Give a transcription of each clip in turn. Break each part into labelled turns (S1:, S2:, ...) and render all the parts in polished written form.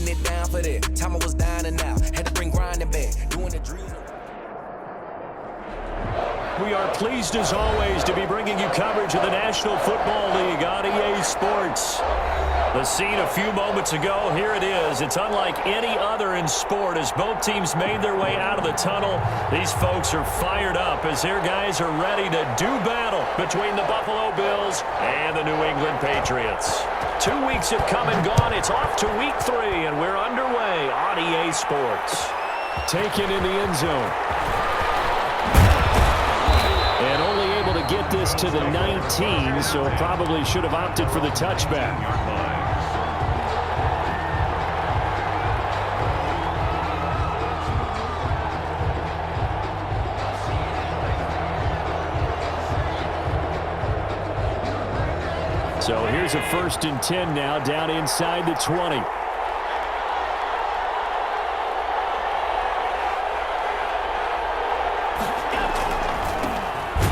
S1: putting it down for that. Time I was dying and out. Had to bring grinding back. Doing the drills.
S2: We are pleased as always to be bringing you coverage of the National Football League on EA Sports. The scene a few moments ago, here it is. It's unlike any other in sport as both teams made their way out of the tunnel. These folks are fired up as their guys are ready to do battle between the Buffalo Bills and the New England Patriots. 2 weeks have come and gone. It's off to week 3, and we're underway on EA Sports. Taken in the end zone. And only able to get this to the 19, so probably should have opted for the touchback. So here's a 1st and 10 now, down inside the 20.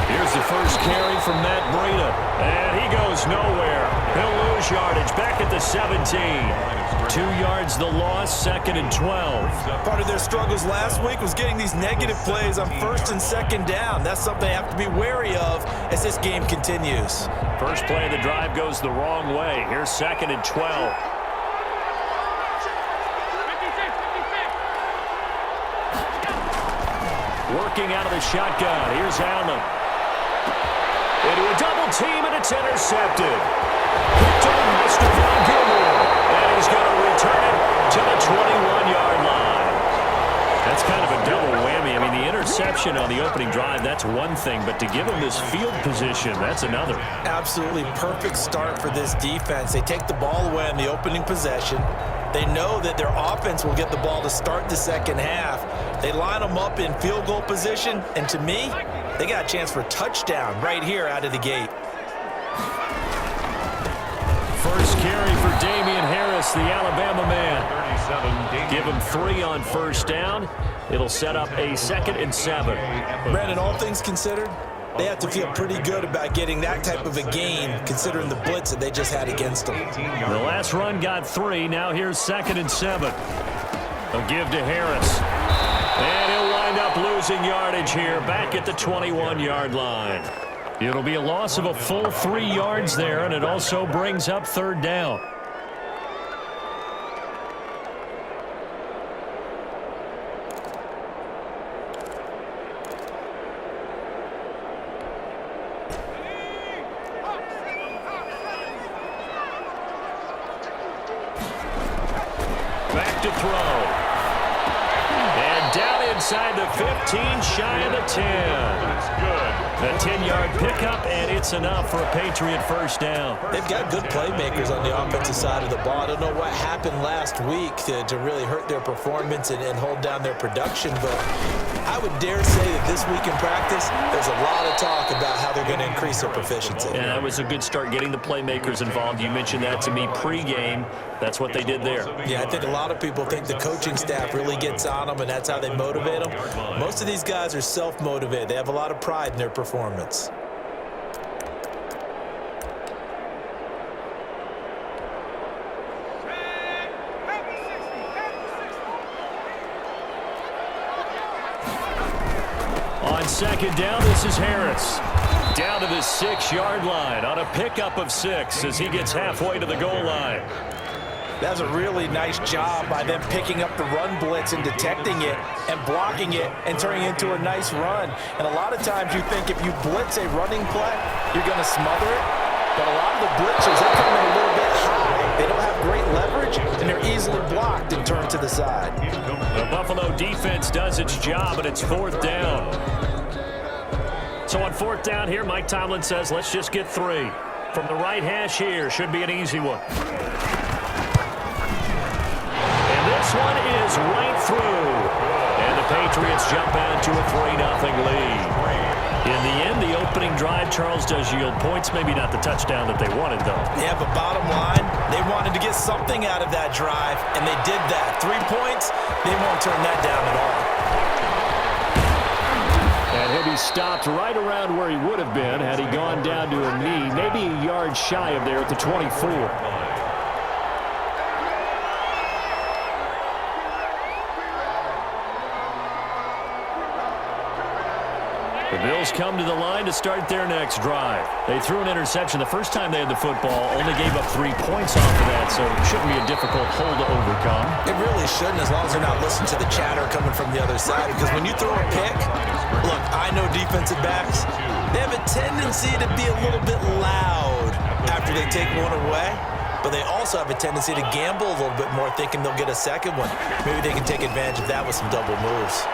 S2: Here's the first carry from Matt Breida, and he goes nowhere. He'll lose yardage back at the 17. 2 yards the loss, 2nd and 12.
S3: Part of their struggles last week was getting these negative plays on 1st and 2nd down. That's something they have to be wary of as this game continues.
S2: First play of the drive goes the wrong way. Here's 2nd and 12. Working out of the shotgun. Here's Allen. Into a double team, and it's intercepted. Picked on Mr. Von Gilmore. And he's going to return it to the 21-yard line. That's kind of a double whammy. I mean, the interception on the opening drive, that's one thing. But to give him this field position, that's another.
S3: Absolutely perfect start for this defense. They take the ball away on the opening possession. They know that their offense will get the ball to start the second half. They line them up in field goal position. And to me, they got a chance for a touchdown right here out of the gate.
S2: First carry for Damian Harris, the Alabama man. Give him 3 on 1st down. It'll set up a 2nd and 7.
S3: Brandon, all things considered, they have to feel pretty good about getting that type of a gain considering the blitz that they just had against them.
S2: The last run got 3. Now here's 2nd and 7. A give to Harris. And he'll wind up losing yardage here back at the 21-yard line. It'll be a loss of a full 3 yards there, and it also brings up 3rd down. Back to throw. And down inside the 15, shy of the 10. That's good. A 10-yard pickup, and it's enough for a Patriot 1st down.
S3: They've got good playmakers on the offensive side of the ball. I don't know what happened last week to really hurt their performance and hold down their production, but I would dare say that this week in practice, there's a lot of talk about how they're going to increase their proficiency.
S2: Yeah, that was a good start getting the playmakers involved. You mentioned that to me pregame. That's what they did there.
S3: Yeah, I think a lot of people think the coaching staff really gets on them, and that's how they motivate them. Most of these guys are self-motivated. They have a lot of pride in their performance.
S2: On 2nd down, this is Harris. Down to the 6-yard line on a pickup of 6 as he gets halfway to the goal line.
S3: That's a really nice job by them picking up the run blitz and detecting it and blocking it and turning it into a nice run. And a lot of times you think if you blitz a running play, you're going to smother it. But a lot of the blitzers, they come in a little bit high. They don't have great leverage, and they're easily blocked and turned to the side.
S2: The Buffalo defense does its job, and it's 4th down. So on 4th down here, Mike Tomlin says, let's just get 3. From the right hash here, should be an easy one. This one is right through. And the Patriots jump out to a 3-0 lead. In the end, the opening drive, Charles, does yield points. Maybe not the touchdown that they wanted, though.
S3: Yeah, but bottom line, they wanted to get something out of that drive, and they did that. 3 points, they won't turn that down at all.
S2: And he'll be stopped right around where he would have been had he gone down to a knee, maybe a yard shy of there at the 24. Bills come to the line to start their next drive. They threw an interception the first time they had the football, only gave up 3 points off of that, so it shouldn't be a difficult hole to overcome.
S3: It really shouldn't, as long as they're not listening to the chatter coming from the other side, because when you throw a pick, look, I know defensive backs, they have a tendency to be a little bit loud after they take one away, but they also have a tendency to gamble a little bit more, thinking they'll get a second one. Maybe they can take advantage of that with some double moves.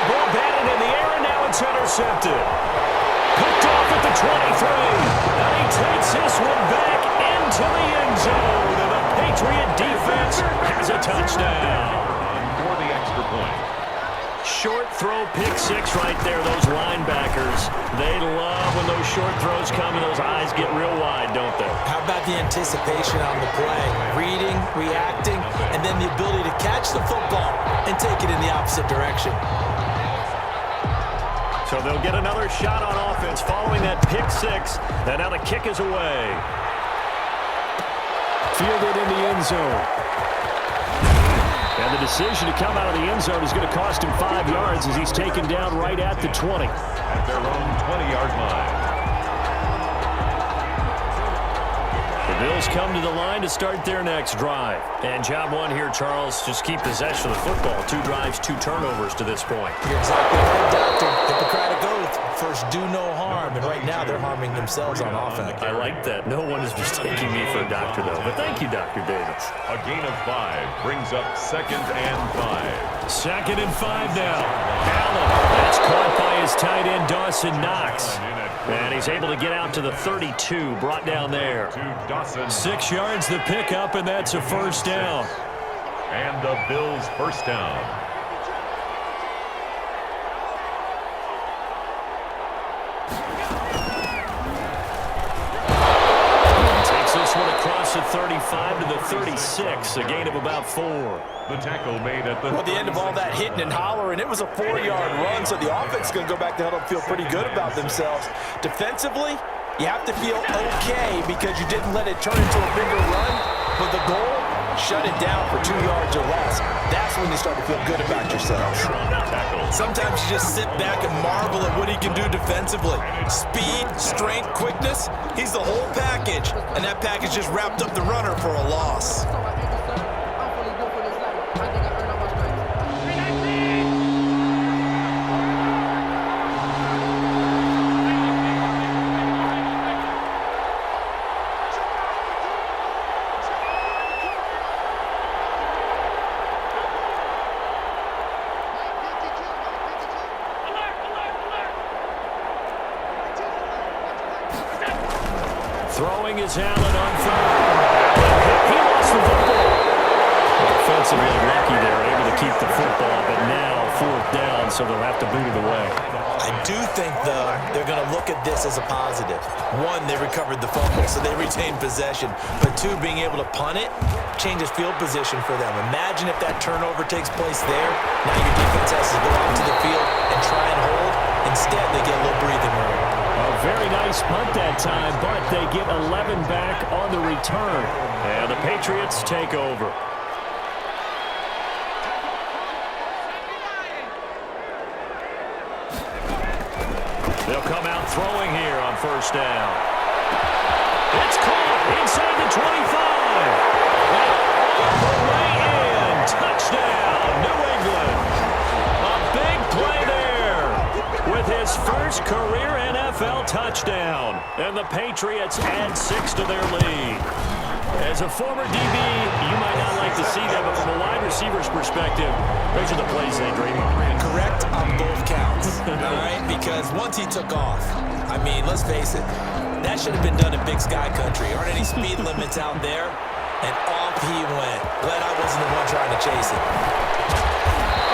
S2: Ball batted in the air, and now it's intercepted. Picked off at the 23. And he takes this one back into the end zone. And the Patriot defense has a touchdown.
S4: For the extra point.
S2: Short throw, pick six right there. Those linebackers, they love when those short throws come and those eyes get real wide, don't they?
S3: How about the anticipation on the play? Reading, reacting, and then the ability to catch the football and take it in the opposite direction.
S2: So they'll get another shot on offense following that pick six. And now the kick is away. Fielded in the end zone. And the decision to come out of the end zone is going to cost him 5 yards as he's taken down right at the 20.
S4: At their own 20-yard line.
S2: The Bills come to the line to start their next drive. And job one here, Charles, just keep possession of the football. 2 drives, 2 turnovers to this point.
S3: You're exactly right, Doctor. Hippocratic oath. First, do no harm. And right now, they're harming themselves on offense.
S2: I like that. No one is mistaking me for a doctor, though. But thank you, Dr. Davis.
S4: A gain of 5 brings up 2nd and 5.
S2: 2nd and 5 now. Allen. That's caught by his tight end, Dawson Knox. And he's able to get out to the 32, brought down there. 6 yards the pickup, and that's a first down.
S4: And the Bills' first down.
S2: Across the 35 to the 36, a gain of about 4.
S4: The tackle made at the...
S3: Well, at the end of all that hitting and hollering, it was a 4-yard run, so the offense is going to go back to huddle and feel pretty good about themselves. Defensively, you have to feel okay because you didn't let it turn into a bigger run, but the goal, shut it down for 2 yards or less. That's when you start to feel good about yourselves. Sometimes you just sit back and marvel at what he can do defensively. Speed, strength, quickness, he's the whole package. And that package just wrapped up the runner for a loss.
S2: Throwing is Allen on third. He lost the football. Offensively lucky they were able to keep the football, but now 4th down, so they'll have to boot it away.
S3: I do think, though, they're going to look at this as a positive. 1, they recovered the fumble, so they retained possession. But 2, being able to punt it changes field position for them. Imagine if that turnover takes place there. Now your defense has to go out to the field and try and hold. Instead, they get a little breathing room.
S2: A very nice punt that time, but they get 11 back on the return. And the Patriots take over. They'll come out throwing here on first down. It's caught inside the 25. And all the way in. Touchdown, New England. A big play there with his first career NFL touchdown. And the Patriots add 6 to their lead. As a former DB, you might not like to see that, but from a wide receiver's perspective, those are the plays they dream of.
S3: Correct on both counts, all right? Because once he took off, I mean, let's face it, that should have been done in Big Sky Country. Aren't any speed limits out there? And off he went. Glad I wasn't the one trying to chase it.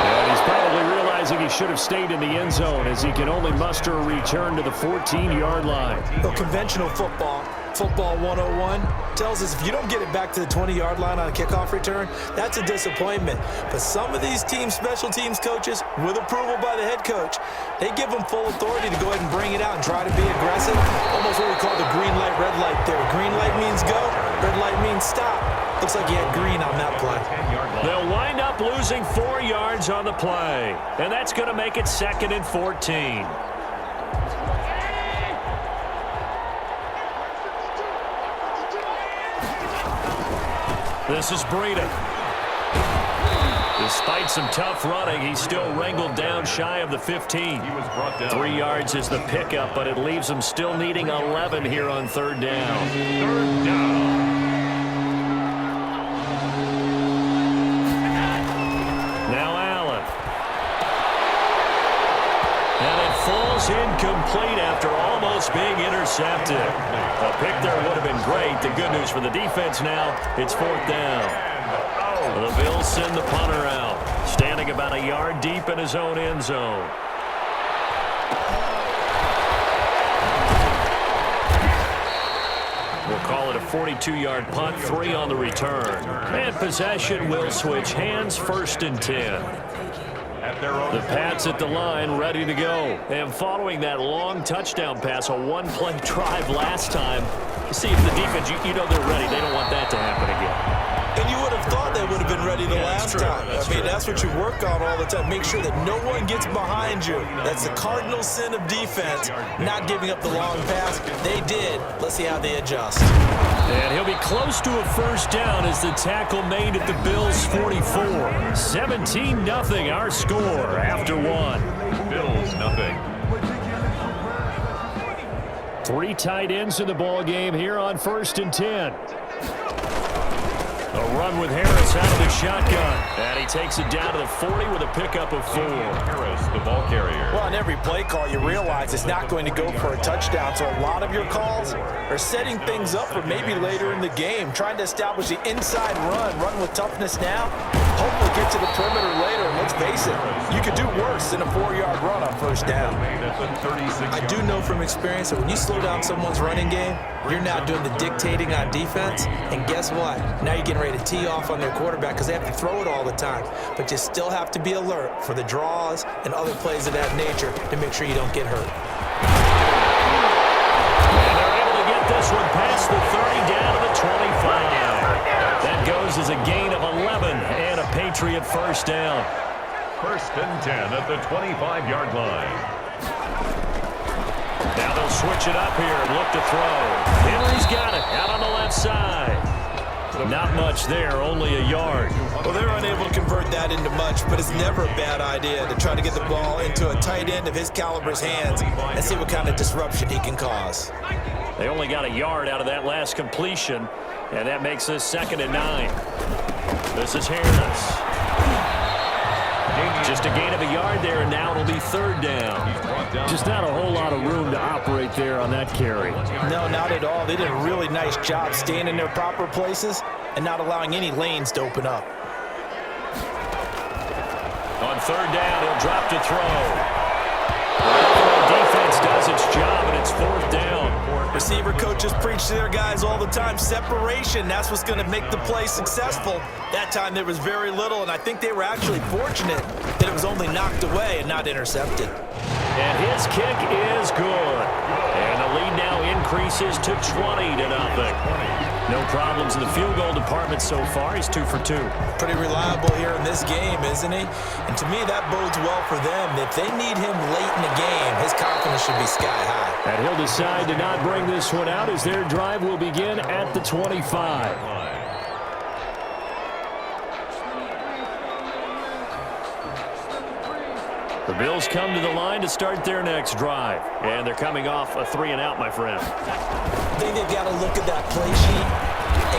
S2: And he's probably realizing he should have stayed in the end zone as he can only muster a return to the 14-yard line.
S3: Well, conventional football 101, tells us if you don't get it back to the 20-yard line on a kickoff return, that's a disappointment. But some of these team special teams coaches, with approval by the head coach, they give them full authority to go ahead and bring it out and try to be aggressive. Almost what we call the green light, red light theory. Green light means go, red light means stop. Looks like he had green on that play.
S2: They'll wind up losing 4 yards on the play. And that's going to make it 2nd and 14. This is Breida. Despite some tough running, he's still wrangled down shy of the 15. 3 yards is the pickup, but it leaves him still needing 11 here on 3rd down.
S4: 3rd down.
S2: Now Allen. And it falls incomplete after almost being intercepted. A pick there would have been great. The good news for the defense now, it's 4th down. The Bills send the punter out, standing about a yard deep in his own end zone. We'll call it a 42-yard punt, 3 on the return. And possession will switch hands, 1st and 10. The Pats at the line, ready to go. And following that long touchdown pass, a one-play drive last time, you see if the defense, you know they're ready. They don't want that to happen again.
S3: And you would have thought they would have been ready the last time. That's what you work on all the time. Make sure that no one gets behind you. That's the cardinal sin of defense, not giving up the long pass. They did. Let's see how they adjust.
S2: And he'll be close to a 1st down as the tackle made at the Bills' 44. 17-0 our score after 1.
S4: Bills nothing.
S2: 3 tight ends in the ball game here on 1st and 10. A run with Harris out of the shotgun. And he takes it down to the 40 with a pickup of 4.
S4: Harris, the ball carrier.
S3: Well, on every play call, you realize it's not going to go for a touchdown. So a lot of your calls are setting things up for maybe later in the game, trying to establish the inside run with toughness now. Hopefully get to the perimeter later. And let's face it, you could do worse than a 4-yard run on 1st down. I do know from experience that when you slow down someone's running game, you're now doing the dictating on defense. And guess what? Now you're getting ready to tee off on their quarterback because they have to throw it all the time. But you still have to be alert for the draws and other plays of that nature to make sure you don't get hurt.
S2: And they're able to get this one past the 30 down to the 25. That goes as a gain of 11 and a Patriot 1st down.
S4: 1st and 10 at the 25-yard line.
S2: Now they'll switch it up here and look to throw. Henry's got it out on the left side. Not much there, only a yard.
S3: Well, they're unable to convert that into much, but it's never a bad idea to try to get the ball into a tight end of his caliber's hands and see what kind of disruption he can cause.
S2: They only got a yard out of that last completion, and that makes this 2nd and 9. This is Harris. Just a gain of a yard there, and now it'll be 3rd down. Just not a whole lot of room to operate there on that carry.
S3: No, not at all. They did a really nice job staying in their proper places and not allowing any lanes to open up.
S2: On 3rd down, he'll drop to throw. The defense does its job, and it's 4th down.
S3: Receiver coaches preach to their guys all the time. Separation, that's what's going to make the play successful. That time there was very little, and I think they were actually fortunate that it was only knocked away and not intercepted.
S2: And his kick is good. And the lead now increases to 20-0. No problems in the field goal department so far. He's 2 for 2.
S3: Pretty reliable here in this game, isn't he? And to me, that bodes well for them. If they need him late in the game, his confidence should be sky high.
S2: And he'll decide to not bring this one out as their drive will begin at the 25. The Bills come to the line to start their next drive. And they're coming off a 3-and-out, my friend.
S3: I think they've got to look at that play sheet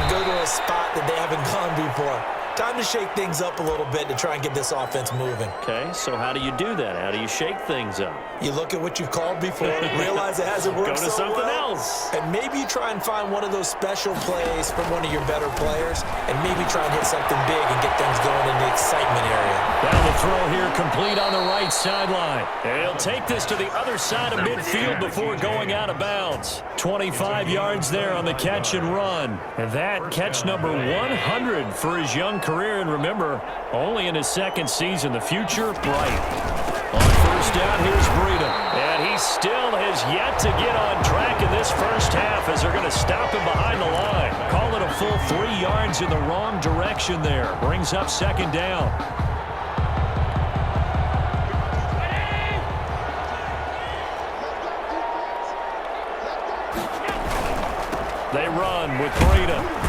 S3: and go to a spot that they haven't gone before. Time to shake things up a little bit to try and get this offense moving.
S2: Okay, so how do you do that? How do you shake things up?
S3: You look at what you've called before, realize it hasn't worked
S2: so well. Go to something else.
S3: And maybe you try and find one of those special plays from one of your better players, and maybe try and hit something big and get things going in the excitement area.
S2: Down the throw here, complete on the right sideline. And he'll take this to the other side of midfield before going out of bounds. 25 yards there on the catch and run. And that catch number 100 for his young career. And remember, only in his 2nd season. The future bright. On 1st down, here's Breida. And he He still has yet to get on track in this first half as they're going to stop him behind the line. Call it a full 3 yards in the wrong direction there. Brings up second down. They run with Breida.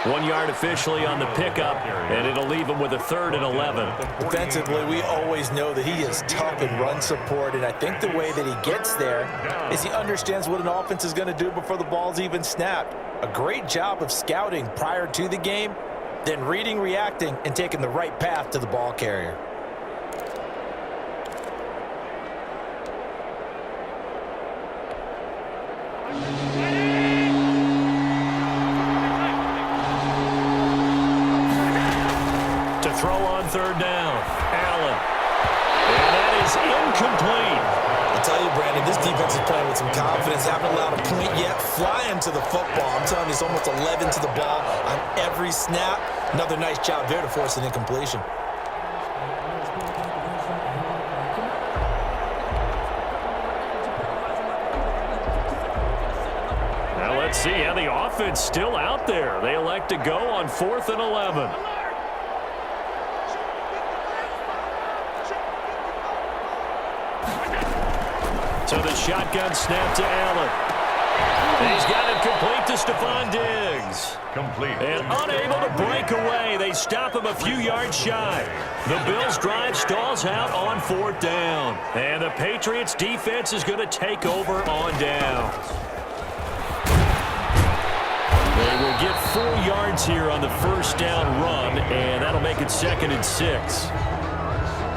S2: 1 yard officially on the pickup, and it'll leave him with a 3rd and 11.
S3: Defensively, we always know that he is tough in run support, and I think the way that he gets there is he understands what an offense is going to do before the ball's even snapped. A great job of scouting prior to the game, then reading, reacting, and taking the right path to the ball carrier.
S2: Throw on 3rd down. Allen. And that is incomplete.
S3: I'll tell you, Brandon, this defense is playing with some confidence. Haven't allowed a point yet. Flying to the football. I'm telling you, it's almost 11 to the ball on every snap. Another nice job there to force an incompletion.
S2: Now let's see how the offense still out there. They elect to go on 4th and 11. So the shotgun snap to Allen. He's got it complete to Stephon Diggs.
S4: Complete.
S2: And unable to break away. They stop him a few yards shy. The Bills' drive stalls out on 4th down. And the Patriots' defense is going to take over on downs. They will get 4 yards here on the first down run, and that'll make it 2nd and 6.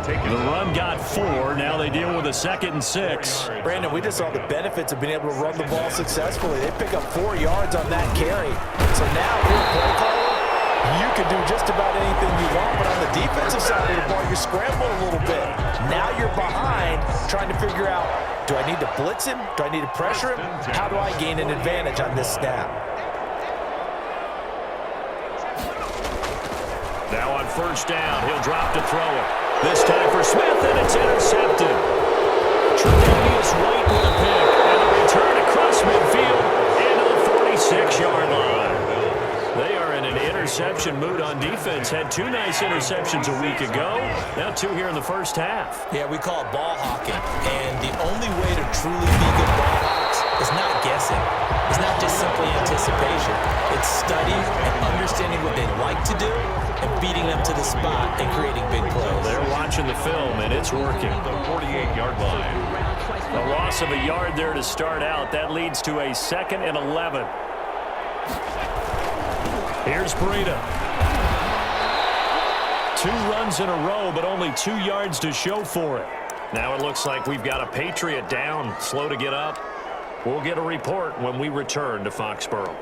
S2: The run got 4. Now they deal with a 2nd and 6.
S3: Brandon, we just saw the benefits of being able to run the ball successfully. They pick up 4 yards on that carry. So now, if you're a play caller, you can do just about anything you want. But on the defensive side of the ball, you're scrambling a little bit. Now you're behind, trying to figure out, do I need to blitz him? Do I need to pressure him? How do I gain an advantage on this snap?
S2: Now on first down, he'll drop to throw it. This time for Smith, and it's intercepted. Tre'Davious White with a pick, and a return across midfield into the 46-yard line. They are in an interception mood on defense. Had 2 nice interceptions a week ago. Now 2 here in the first half.
S3: Yeah, we call it ball hawking. And the only way to truly be good ball hawks is not guessing. It's not just simply anticipation. It's studying and understanding what they like to do and beating them to the spot and creating big plays.
S2: They're watching the film, and it's working.
S4: The 48-yard line.
S2: A loss of a yard there to start out. That leads to a 2nd and 11. Here's Breida. 2 runs in a row, but only 2 yards to show for it. Now it looks like we've got a Patriot down, slow to get up. We'll get a report when we return to Foxborough.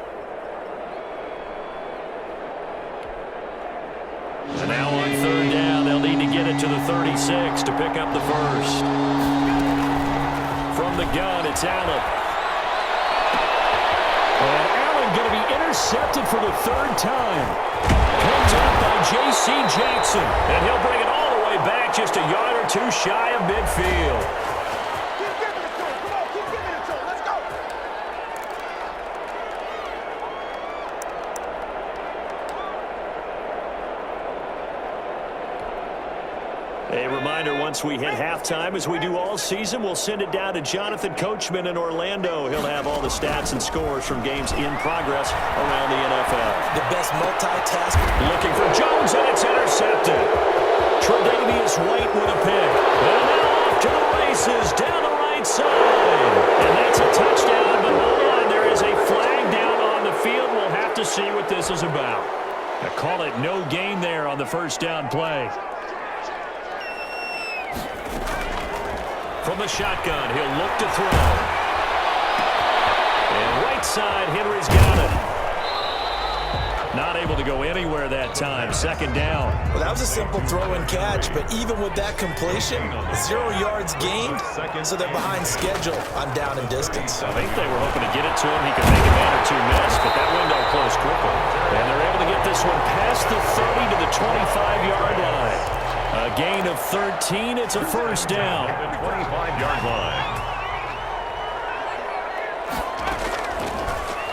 S2: And now on 3rd down, they'll need to get it to the 36 to pick up the first. From the gun, it's Allen. And Allen going to be intercepted for the 3rd time. Comes out by J.C. Jackson. And he'll bring it all the way back just a yard or 2 shy of midfield. A reminder, once we hit halftime, as we do all season, we'll send it down to Jonathan Coachman in Orlando. He'll have all the stats and scores from games in progress around the NFL.
S3: The best multitasker.
S2: Looking for Jones, and it's intercepted. Tre'Davious White with a pick. And now off to the races down the right side. And that's a touchdown, but hold on, there is a flag down on the field. We'll have to see what this is about. I call it no gain there on the first down play. From the shotgun, he'll look to throw. And right side, Henry's got it. Not able to go anywhere that time. 2nd down.
S3: Well, that was a simple throw and catch, but even with that completion, 0 yards gained, so they're behind schedule on down and distance.
S2: I think they were hoping to get it to him. He could make a man or 2 miss, but that window closed quickly. And they're able to get this one past the 30 to the 25-yard line. A gain of 13. It's a first down.
S4: At the 25-yard line.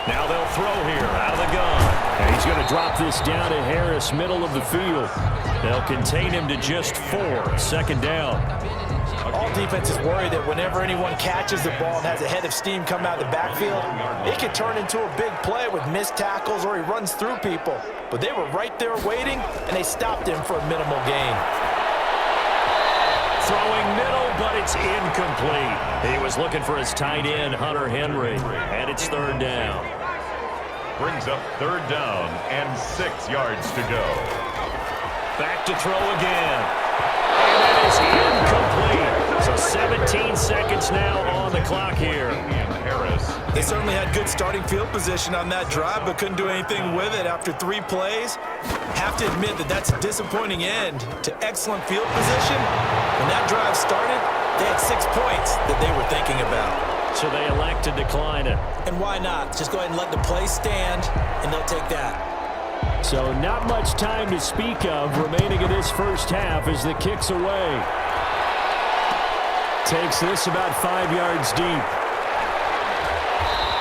S2: Now they'll throw here out of the gun. And he's going to drop this down to Harris, middle of the field. They'll contain him to just 4. Second down.
S3: All defenses worry that whenever anyone catches the ball and has a head of steam come out of the backfield, it can turn into a big play with missed tackles or he runs through people. But they were right there waiting, and they stopped him for a minimal gain.
S2: Throwing middle, but it's incomplete. He was looking for his tight end, Hunter Henry, and it's third down.
S4: Brings up third down and 6 yards to go.
S2: Back to throw again. And that is incomplete. So 17 seconds now on the clock here.
S4: Harris.
S3: They certainly had good starting field position on that drive, but couldn't do anything with it after 3 plays. Have to admit that that's a disappointing end to excellent field position. When that drive started, they had 6 points that they were thinking about.
S2: So they elect to decline it.
S3: And why not? Just go ahead and let the play stand, and they'll take that.
S2: So not much time to speak of remaining in this first half as the kick's away. Takes this about 5 yards deep.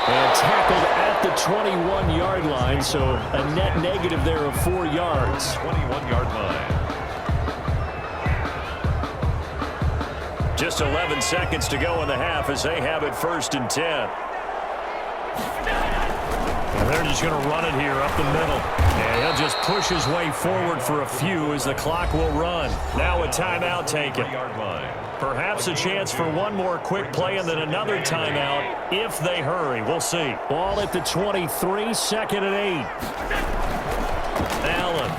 S2: And tackled at the 21-yard line, so a net negative there of 4 yards.
S4: 21-yard line.
S2: Just 11 seconds to go in the half as they have it first and 10. And they're just going to run it here up the middle. And he'll just push his way forward for a few as the clock will run. Now a timeout taken. Perhaps a chance for one more quick play and then another timeout if they hurry. We'll see. Ball at the 23, second and 8. Allen.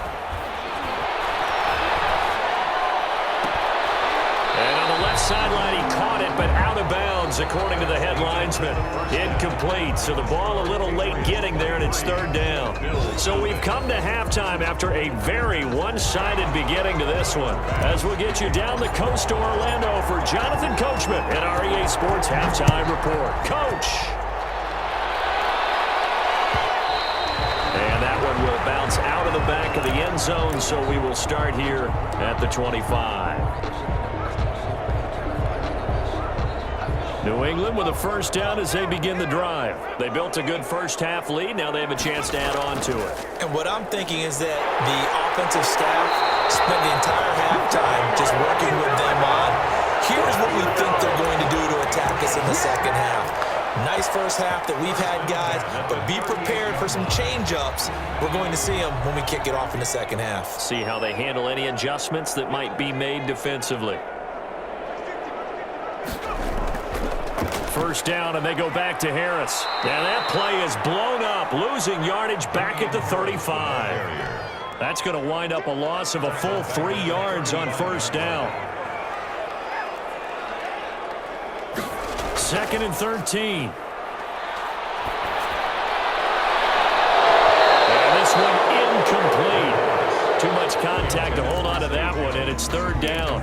S2: And on the left sideline, he caught it, but out of bounds, according to the head linesman. Incomplete, so the ball a little late getting there, and it's third down. So we've come to halftime after a very one-sided beginning to this one. As we'll get you down the coast to Orlando for Jonathan Coachman at our EA Sports Halftime Report. Coach! And that one will bounce out of the back of the end zone, so we will start here at the 25. New England with a first down as they begin the drive. They built a good first-half lead. Now they have a chance to add on to it.
S3: And what I'm thinking is that the offensive staff spent the entire halftime just working with them on, here's what we think they're going to do to attack us in the second half. Nice first half that we've had, guys, but be prepared for some change-ups. We're going to see them when we kick it off in the second half.
S2: See how they handle any adjustments that might be made defensively. First down, and they go back to Harris. And that play is blown up, losing yardage back at the 35. That's going to wind up a loss of a full 3 yards on first down. Second and 13. And this one incomplete. Too much contact to hold on to that one, and it's third down.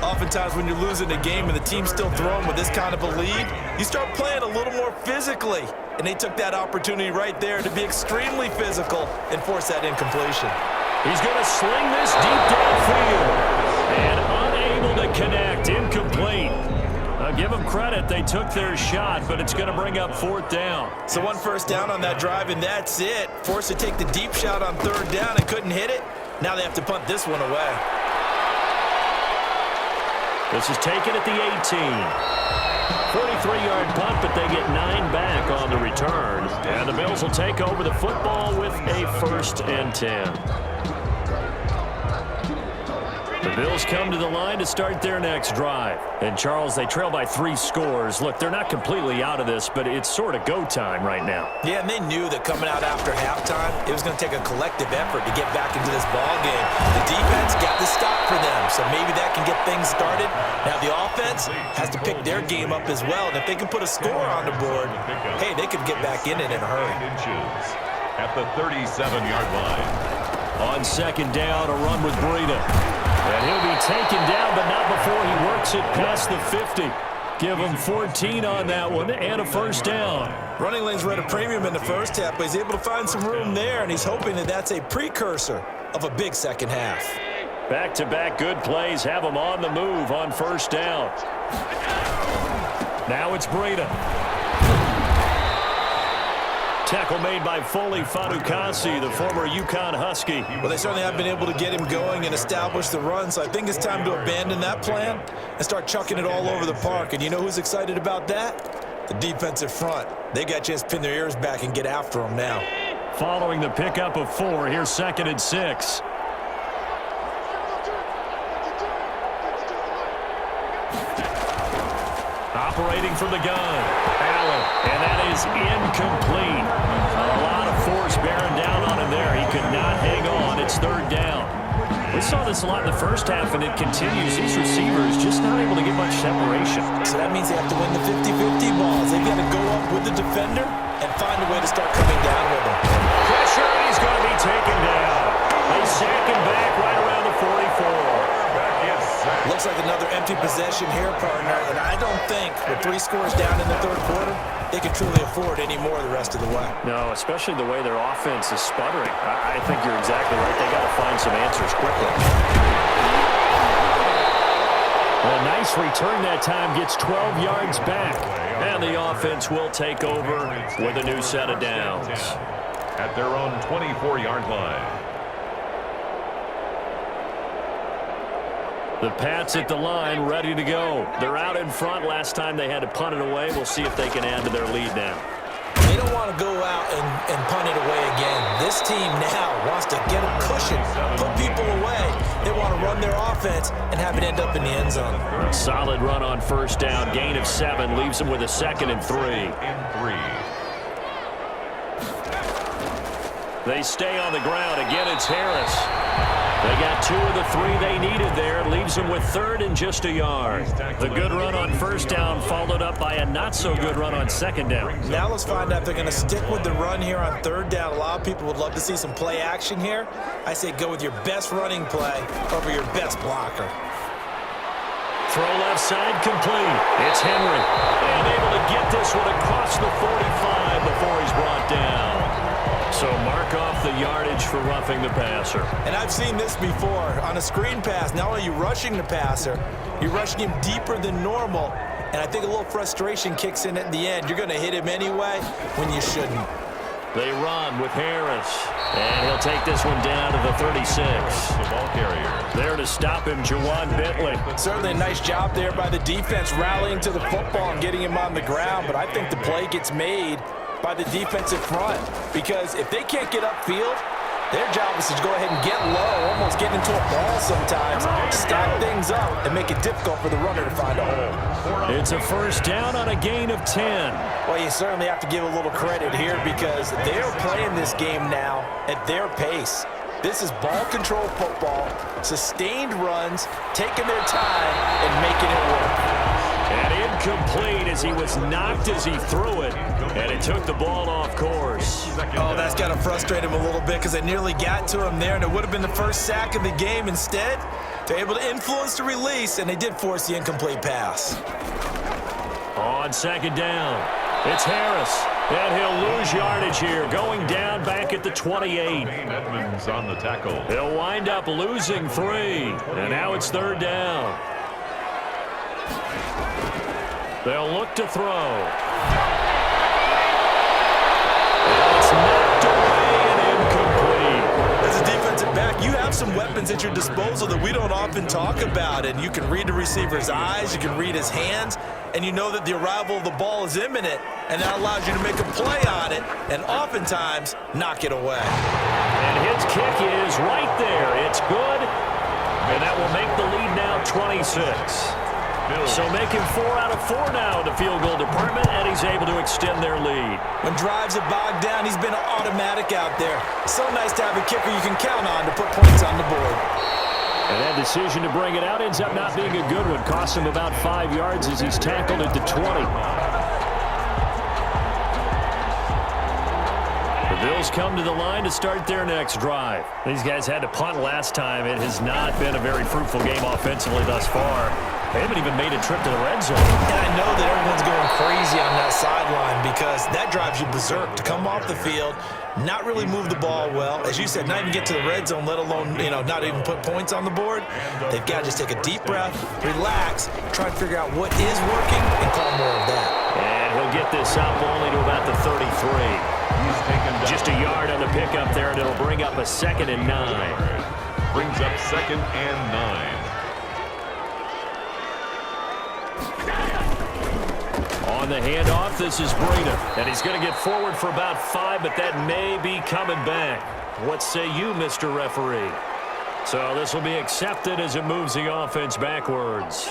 S3: Oftentimes when you're losing a game and the team's still throwing with this kind of a lead, you start playing a little more physically. And they took that opportunity right there to be extremely physical and force that incompletion.
S2: He's going to sling this deep downfield. And unable to connect, incomplete. I'll give them credit, they took their shot, but it's going to bring up fourth down.
S3: So one first down on that drive, and that's it. Forced to take the deep shot on third down and couldn't hit it. Now they have to punt this one away.
S2: This is taken at the 18. 43-yard punt, but they get 9 back on the return. And the Bills will take over the football with a first and 10. The Bills come to the line to start their next drive. And, Charles, they trail by 3 scores. Look, they're not completely out of this, but it's sort of go time right now.
S3: Yeah, and they knew that coming out after halftime, it was going to take a collective effort to get back into this ball game. The defense got the stop for them, so maybe that can get things started. Now the offense has to pick their game up as well, and if they can put a score on the board, hey, they could get back in it in a hurry.
S4: At the 37-yard line.
S2: On second down, a run with Breida. And he'll be taken down, but not before he works it past the 50. Give him 14 on that one and a first down.
S3: Running lanes were at a premium in the first half, but he's able to find some room there, and he's hoping that that's a precursor of a big second half.
S2: Back-to-back good plays have them on the move on first down. Now it's Breida. Tackle made by Foley Fadukasi, the former UConn Husky.
S3: Well, they certainly have been able to get him going and establish the run, so I think it's time to abandon that plan and start chucking it all over the park. And you know who's excited about that? The defensive front. They got a chance to pin their ears back and get after him now.
S2: Following the pickup of 4, here's 2nd and 6. Operating from the gun, Allen, and that is incomplete. A lot of force bearing down on him there. He could not hang on. It's 3rd down. We saw this a lot in the first half, and it continues. These receivers just not able to get much separation.
S3: So that means they have to win the 50-50 balls. They've got to go up with the defender and find a way to start coming down with him.
S2: Pressure, and he's going to be taken down. They sack him back right around the 44.
S3: Looks like another empty possession here, partner, and I don't think with 3 scores down in the 3rd quarter, they can truly afford any more the rest of the way.
S2: No, especially the way their offense is sputtering. I think you're exactly right. They got to find some answers quickly. A nice return that time, gets 12 yards back, and the offense will take over with a new set of downs.
S4: At their own 24-yard line.
S2: The Pats at the line, ready to go. They're out in front. Last time they had to punt it away. We'll see if they can add to their lead now.
S3: They don't want to go out and punt it away again. This team now wants to get a cushion, put people away. They want to run their offense and have it end up in the end zone.
S2: A solid run on first down. Gain of 7 leaves them with a 2nd and 3. They stay on the ground. Again, it's Harris. They got 2 of the 3 they needed there. Leaves them with 3rd and just a yard. The good run on first down followed up by a not-so-good run on 2nd down.
S3: Now let's find out if they're going to stick with the run here on 3rd down. A lot of people would love to see some play action here. I say go with your best running play over your best blocker.
S2: Throw left side complete. It's Henry. And able to get this one across the 45 before he's brought down. So mark off the yardage for roughing the passer.
S3: And I've seen this before. On a screen pass, not only are you rushing the passer, you're rushing him deeper than normal. And I think a little frustration kicks in at the end. You're going to hit him anyway when you shouldn't.
S2: They run with Harris. And he'll take this one down to the 36.
S4: The ball carrier.
S2: There to stop him, Jawan Bentley.
S3: Certainly a nice job there by the defense rallying to the football and getting him on the ground. But I think the play gets made by the defensive front, because if they can't get upfield, their job is to go ahead and get low, almost get into a ball sometimes, stack things up, and make it difficult for the runner to find a hole.
S2: It's a first down on a gain of 10.
S3: Well, you certainly have to give a little credit here because they're playing this game now at their pace. This is ball control football, sustained runs, taking their time, and making it work.
S2: And incomplete as he was knocked as he threw it, and it took the ball off course.
S3: Oh, that's got to frustrate him a little bit because they nearly got to him there, and it would have been the first sack of the game. Instead, they're able to influence the release, and they did force the incomplete pass.
S2: On 2nd down, it's Harris, and he'll lose yardage here, going down back at the 28.
S4: Edmonds on the tackle.
S2: He'll wind up losing 3, and now it's 3rd down. They'll look to throw. It's knocked away and incomplete.
S3: As a defensive back, you have some weapons at your disposal that we don't often talk about, and you can read the receiver's eyes, you can read his hands, and you know that the arrival of the ball is imminent, and that allows you to make a play on it and oftentimes knock it away.
S2: And his kick is right there. It's good, and that will make the lead now 26. So making 4 out of 4 now in the field goal department, and he's able to extend their lead.
S3: When drives are bogged down, he's been automatic out there. So nice to have a kicker you can count on to put points on the board.
S2: And that decision to bring it out ends up not being a good one. Costs him about 5 yards as he's tackled at the 20. The Bills come to the line to start their next drive. These guys had to punt last time. It has not been a very fruitful game offensively thus far. They haven't even made a trip to the red zone.
S3: And I know that everyone's going crazy on that sideline because that drives you berserk to come off the field, not really move the ball well. As you said, not even get to the red zone, let alone, not even put points on the board. They've got to just take a deep breath, relax, try to figure out what is working, and call more of that.
S2: And he'll get this up only to about the 33. Just a yard on the pickup there, and it'll bring up a 2nd and 9.
S4: Brings up 2nd and 9.
S2: On the handoff, this is Breida. And he's going to get forward for about 5, but that may be coming back. What say you, Mr. Referee? So this will be accepted as it moves the offense backwards.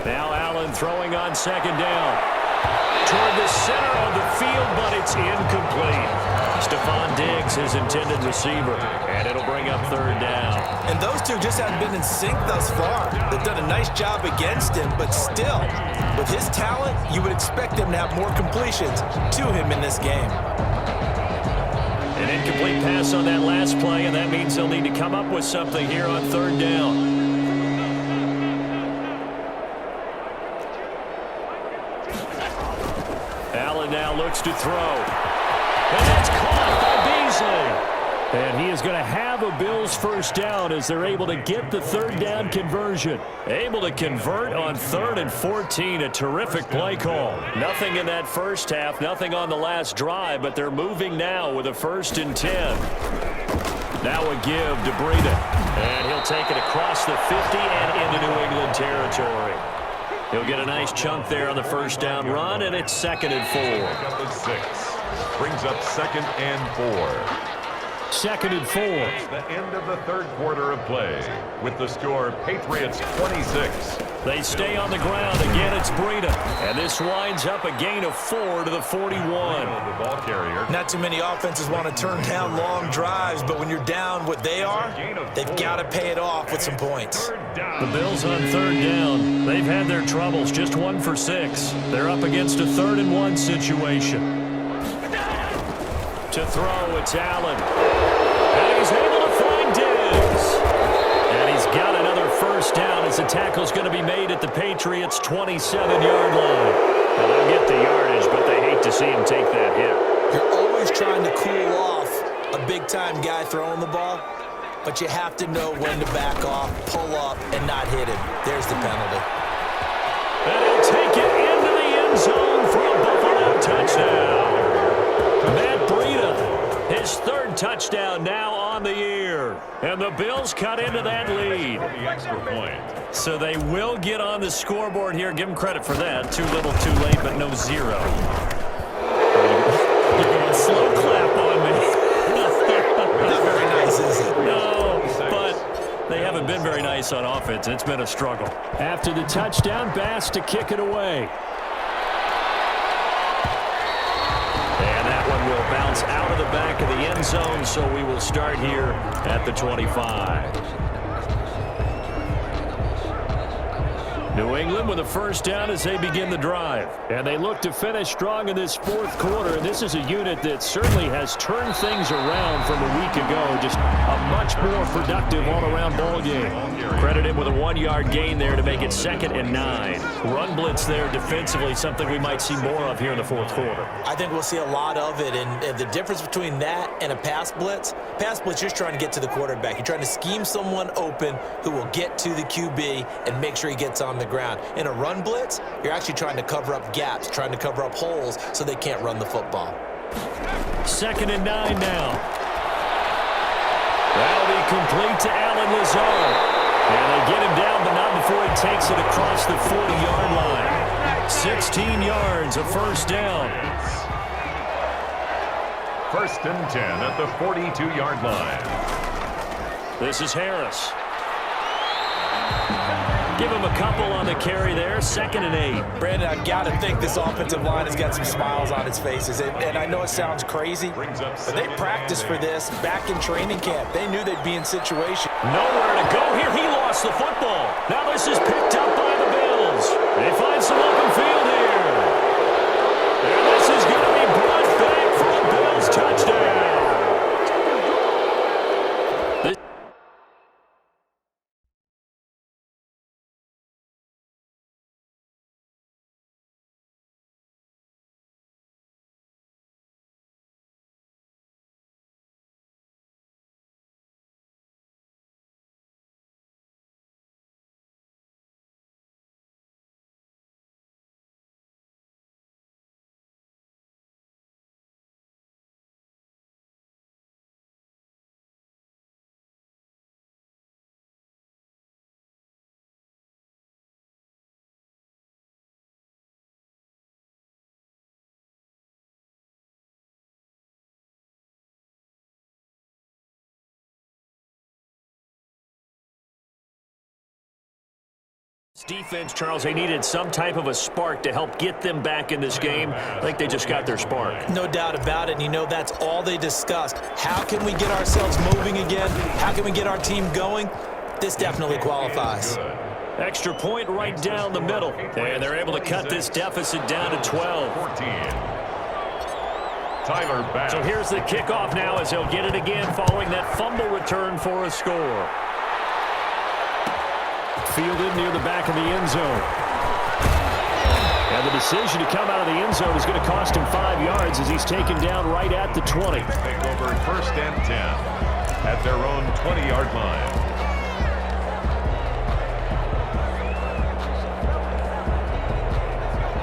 S2: Now Allen throwing on 2nd down. Toward the center of the field, but it's incomplete. Stephon Diggs, his intended receiver, and it'll bring up 3rd down.
S3: And those two just haven't been in sync thus far. They've done a nice job against him, but still, with his talent, you would expect him to have more completions to him in this game.
S2: An incomplete pass on that last play, and that means they'll need to come up with something here on 3rd down. Allen now looks to throw. And that's caught by Beasley. And he is going to have a Bills 1st down as they're able to get the 3rd down conversion. Able to convert on 3rd and 14. A terrific play call. Nothing in that first half, nothing on the last drive, but they're moving now with a 1st and 10. Now a give to Breida. And he'll take it across the 50 and into New England territory. He'll get a nice chunk there on the 1st down run, and it's 2nd and 4.
S4: 6. Brings up 2nd and 4.
S2: 2nd and 4.
S4: The end of the 3rd quarter of play with the score Patriots 26.
S2: They stay on the ground. Again, it's Breida. And this winds up a gain of 4 to the 41.
S4: The ball carrier.
S3: Not too many offenses want to turn down long drives, but when you're down what they are, they've got to pay it off with some points.
S2: The Bills on 3rd down. They've had their troubles, just 1 for 6. They're up against a 3rd and 1 situation. To throw, it's Allen. And he's able to find Diggs. And he's got another 1st down as the tackle's going to be made at the Patriots' 27-yard line. Well, they'll get the yardage, but they hate to see him take that hit.
S3: You're always trying to cool off a big-time guy throwing the ball, but you have to know when to back off, pull up, and not hit him. There's the penalty.
S2: And he'll take it into the end zone for a Buffalo touchdown. Matt Breida, his 3rd touchdown now on the year. And the Bills cut into that lead.
S4: The extra point.
S2: So they will get on the scoreboard here. Give them credit for that. Too little, too late, but no 0. You're going to slow clap on me.
S3: Not very nice, is it?
S2: No, but they haven't been very nice on offense. It's been a struggle. After the touchdown, Bass to kick it away. And that one will bounce out of the back of the end zone, so we will start here at the 25. New England with a 1st down as they begin the drive. And they look to finish strong in this 4th quarter. And this is a unit that certainly has turned things around from a week ago. Just a much more productive all-around ball game. Credited with a 1-yard gain there to make it 2nd and 9. Run blitz there defensively, something we might see more of here in the 4th quarter.
S3: I think we'll see a lot of it. And the difference between that and a pass blitz, you're just trying to get to the quarterback. You're trying to scheme someone open who will get to the QB and make sure he gets on the ground. In a run blitz, you're actually trying to cover up gaps, trying to cover up holes so they can't run the football.
S2: 2nd and 9 now. That'll be complete to Allen Lazard. And they get him down, but not before he takes it across the 40-yard line. 16 yards, a 1st down.
S4: 1st and 10 at the 42-yard line.
S2: This is Harris. Give him a couple on the carry there. 2nd and 8.
S3: Brandon, I've got to think this offensive line has got some smiles on its faces. And I know it sounds crazy, but they practiced for this back in training camp. They knew they'd be in situation.
S2: Nowhere to go here. He lost the football. Now this is picked up by the Bills. some open field here. And this is going to be brought back for a Bills touchdown. Defense, Charles, they needed some type of a spark to help get them back in this game. I think they just got their spark.
S3: No doubt about it. And you know, that's all they discussed. How can we get ourselves moving again? How can we get our team going? This definitely qualifies.
S2: Extra point right down the middle. And they're able to cut this deficit down to 12.
S4: 14. Tyler Bass.
S2: So here's the kickoff now as they'll get it again following that fumble return for a score. Fielded near the back of the end zone. And the decision to come out of the end zone is going to cost him 5 yards as he's taken down right at the 20.
S4: Take over 1st and 10 at their own 20-yard line.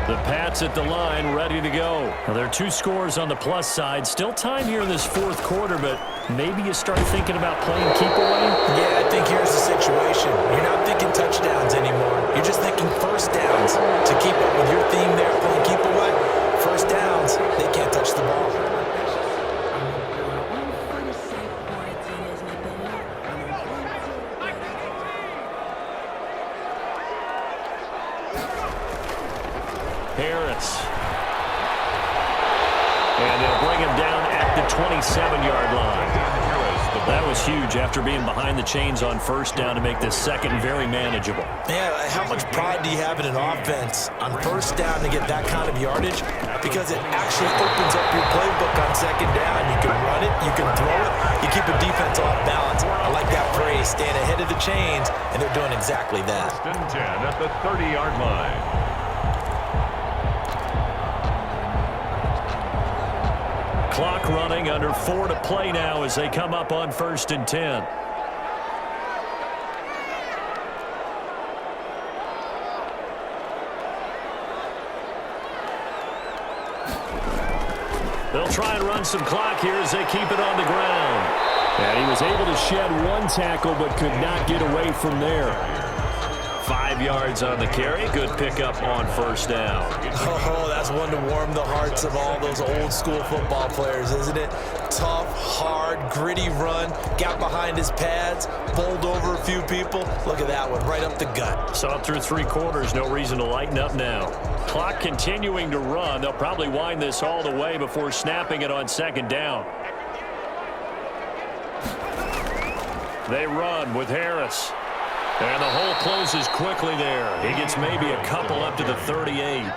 S2: The Pats at the line, ready to go. Well, there are 2 scores on the plus side. Still time here in this 4th quarter, but maybe you start thinking about playing keep away?
S3: Yeah, I think here's the situation. You're not thinking touchdowns anymore. You're just thinking first downs. To keep up with your theme there, playing keep away, first downs, they can't touch the ball.
S2: Harris. And they'll bring him down at the 27-yard line. That was huge after being behind the chains on first down to make this second very manageable.
S3: Yeah, how much pride do you have in an offense on first down to get that kind of yardage? Because it actually opens up your playbook on second down. You can run it, you can throw it, you keep a defense off balance. I like that phrase, staying ahead of the chains, and they're doing exactly that.
S4: 1st and 10 at the 30-yard line.
S2: Clock running, under 4 to play now as they come up on 1st and 10. They'll try and run some clock here as they keep it on the ground. And he was able to shed 1 tackle but could not get away from there. 5 yards on the carry. Good pickup on first down.
S3: Oh, that's one to warm the hearts of all those old school football players, isn't it? Tough, hard, gritty run. Got behind his pads, bowled over a few people. Look at that one, right up the gut.
S2: Saw it through 3 quarters. No reason to lighten up now. Clock continuing to run. They'll probably wind this all the way before snapping it on second down. They run with Harris. And the hole closes quickly there. He gets maybe a couple up to the 38.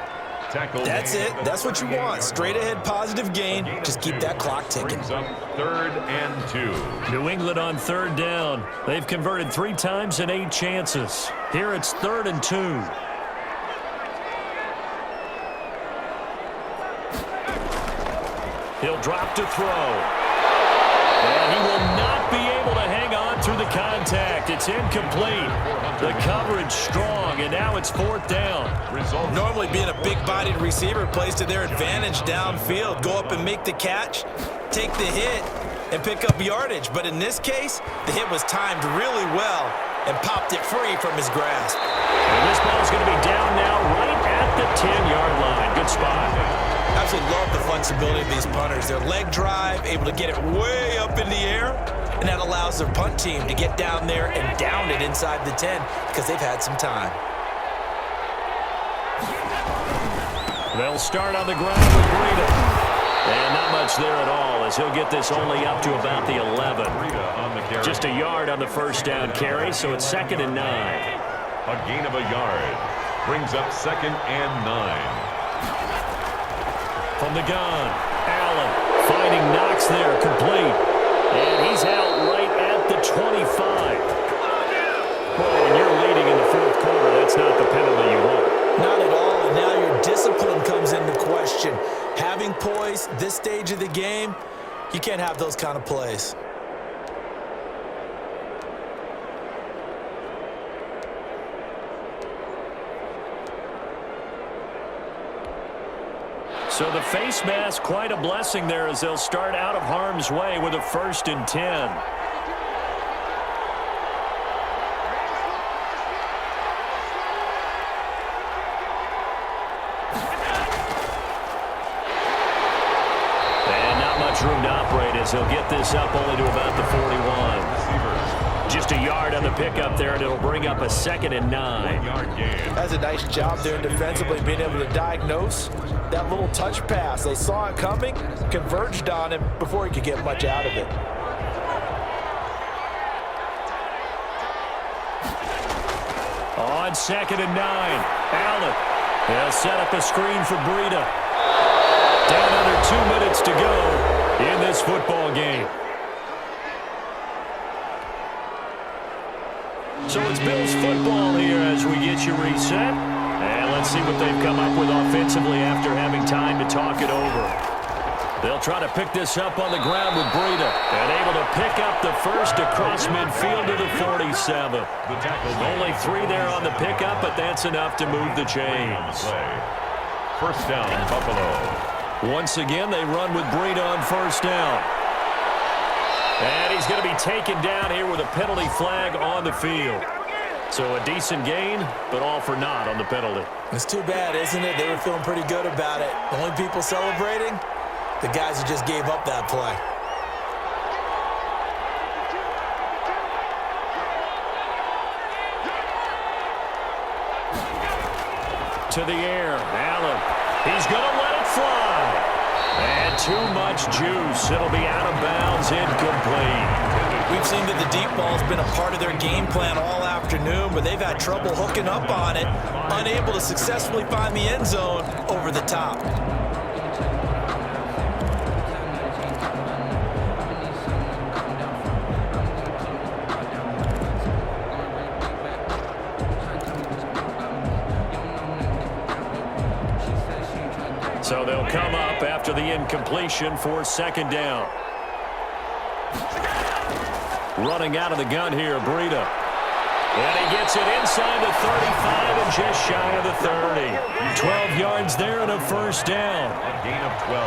S3: That's it. That's what you want. Straight ahead positive gain. Just keep that clock ticking.
S4: 3rd and 2.
S2: New England on 3rd down. They've converted 3 times in 8 chances. Here it's 3rd and 2. He'll drop to throw. And he will not be able to hang on through the contact. It's incomplete. The coverage strong, and now it's 4th down.
S3: Normally being a big-bodied receiver plays to their advantage downfield. Go up and make the catch, take the hit, and pick up yardage. But in this case, the hit was timed really well and popped it free from his grasp.
S2: And this ball is going to be down now right at the 10-yard line. Good spot.
S3: Absolutely love the flexibility of these punters. Their leg drive, able to get it way up in the air, and that allows their punt team to get down there and down it inside the 10 because they've had some time.
S2: They'll start on the ground with Breida. And not much there at all as he'll get this only up to about the 11. Just a yard on the first down carry, so it's 2nd and 9.
S4: A gain of a yard. Brings up 2nd and 9.
S2: From the gun, Allen finding Knox there, complete. And he's out right at the 25. Boy, when you're leading in the fourth quarter, that's not the penalty you want.
S3: Not at all, and now your discipline comes into question. Having poise this stage of the game, you can't have those kind of plays.
S2: So the face mask, quite a blessing there as they'll start out of harm's way with a 1st and 10. Room to operate as he'll get this up only to about the 41. Just a yard on the pickup there, and it'll bring up a 2nd and 9.
S4: 1 yard gain.
S3: That's a nice job there defensively, being able to diagnose that little touch pass. They saw it coming, converged on him before he could get much out of it.
S2: On 2nd and 9, Allen. They'll set up a screen for Breida. Down under 2 minutes to go in this football game. So it's Bills football here as we get you reset. And let's see what they've come up with offensively after having time to talk it over. They'll try to pick this up on the ground with Breida. And able to pick up the first across midfield to the 47. Only 3 there on the pickup, but that's enough to move the chains.
S4: First down, Buffalo.
S2: Once again, they run with Breida on 1st down. And he's going to be taken down here with a penalty flag on the field. So a decent gain, but all for naught on the penalty.
S3: It's too bad, isn't it? They were feeling pretty good about it. The only people celebrating, the guys who just gave up that play.
S2: To the air, Allen. He's going to let it fly. And too much juice. It'll be out of bounds, incomplete.
S3: We've seen that the deep ball's been a part of their game plan all afternoon, but they've had trouble hooking up on it, unable to successfully find the end zone over the top.
S2: So they'll come up after the incompletion for 2nd down. Running out of the gun here, Breida. And he gets it inside the 35 and just shy of the 30. 12 yards there and a 1st down.
S4: A gain of 12.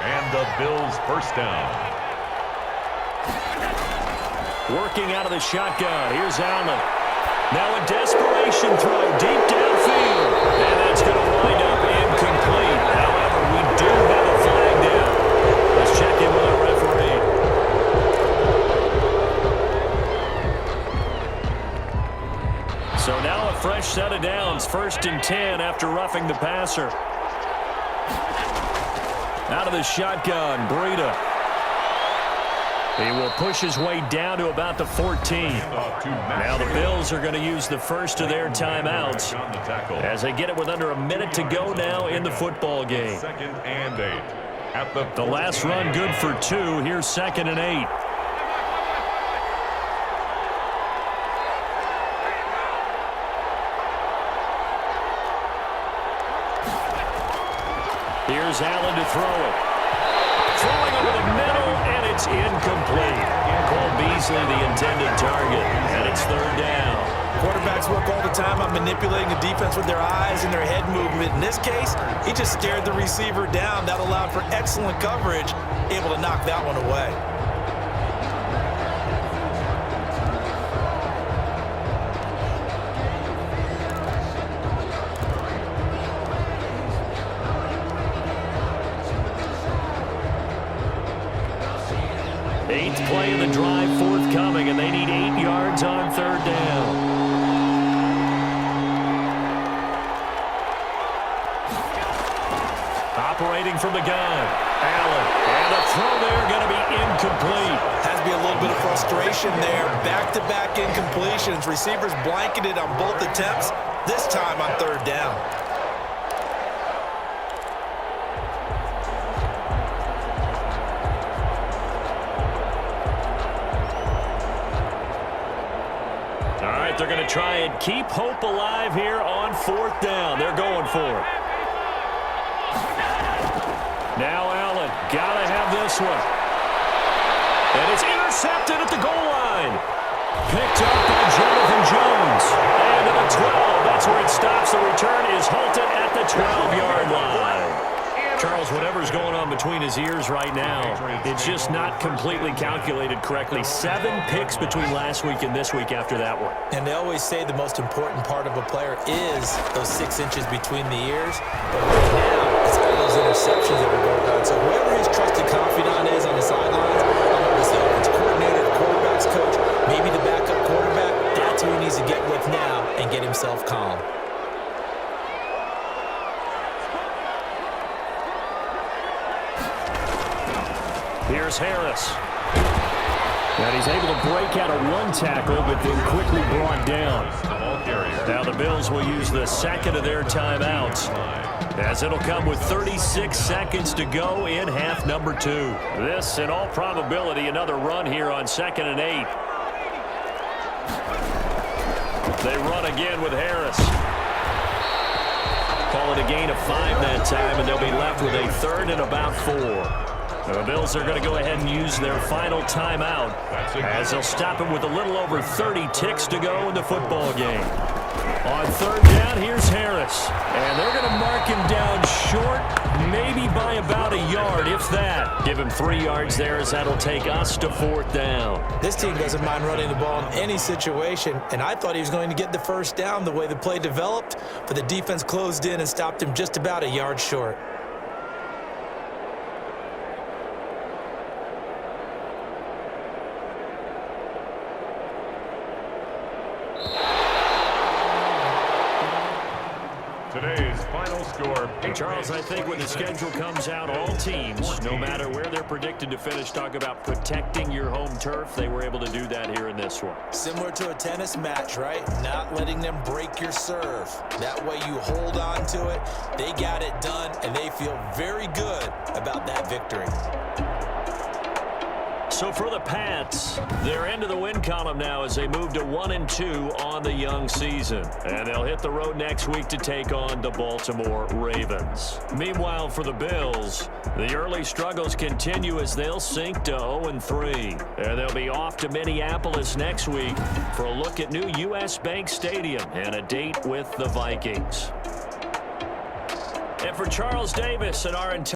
S4: And the Bills' 1st down.
S2: Working out of the shotgun. Here's Allen. Now a desperation throw deep downfield. And that's going to wind up incomplete. However, we do have a flag down. Let's check in with our referee. So now a fresh set of downs. 1st and 10 after roughing the passer. Out of the shotgun, Breida. He will push his way down to about the 14. Now the Bills are going to use the first of their timeouts as they get it with under a minute to go now in the football game.
S4: 2nd and 8. At
S2: The last run good for 2. Here's 2nd and 8. Here's Allen to throw it. Throwing over the middle, and it's incomplete. Cole Beasley, the intended target, and it's 3rd down.
S3: Quarterbacks work all the time on manipulating the defense with their eyes and their head movement. In this case, he just stared the receiver down. That allowed for excellent coverage, able to knock that one away.
S2: Eighth play of the drive forthcoming, and they need 8 yards on 3rd down. Operating from the gun, Allen. And the throw there going to be incomplete.
S3: Has to be a little bit of frustration there. Back-to-back incompletions. Receivers blanketed on both attempts. this time on third down.
S2: All right, they're going to try and keep hope alive here on fourth down. They're going for it. Now Allen, got to have this one. And it's intercepted at the goal line. Picked up by Jonathan Jones. And to the 12. That's where it stops. The return is halted at the 12-yard line. Charles, whatever's going on between his ears right now, it's just not completely calculated correctly. 7 picks between last week and this week after that one.
S3: And they always say the most important part of a player is those 6 inches between the ears. But right now, it's all those interceptions that are going on. So whoever his trusted confidant is on the sidelines, I don't know if it's the offense coordinator, the quarterback's coach, maybe the backup quarterback, that's who he needs to get with now and get himself calm.
S2: Here's Harris. And he's able to break out of one tackle, but then quickly brought down. Now the Bills will use the second of their timeouts, as it'll come with 36 seconds to go in half number 2. This, in all probability, another run here on 2nd and 8. They run again with Harris. Call it a gain of 5 that time, and they'll be left with a 3rd and about 4. The Bills are going to go ahead and use their final timeout, as they'll stop it with a little over 30 ticks to go in the football game. On 3rd down, here's Harris. And they're going to mark him down short, maybe by about a yard, if that. Give him 3 yards there, as that'll take us to 4th down.
S3: This team doesn't mind running the ball in any situation, and I thought he was going to get the first down the way the play developed, but the defense closed in and stopped him just about a yard short.
S4: Today's final score.
S2: And Charles, I think when the schedule comes out, all teams, no matter where they're predicted to finish, talk about protecting your home turf. They were able to do that here in this one.
S3: Similar to a tennis match, right? Not letting them break your serve. That way you hold on to it. They got it done, and they feel very good about that victory.
S2: So for the Pats, they're into the win column now as they move to 1-2 on the young season. And they'll hit the road next week to take on the Baltimore Ravens. Meanwhile, for the Bills, the early struggles continue as they'll sink to 0-3. And they'll be off to Minneapolis next week for a look at new U.S. Bank Stadium and a date with the Vikings. And for Charles Davis and our entire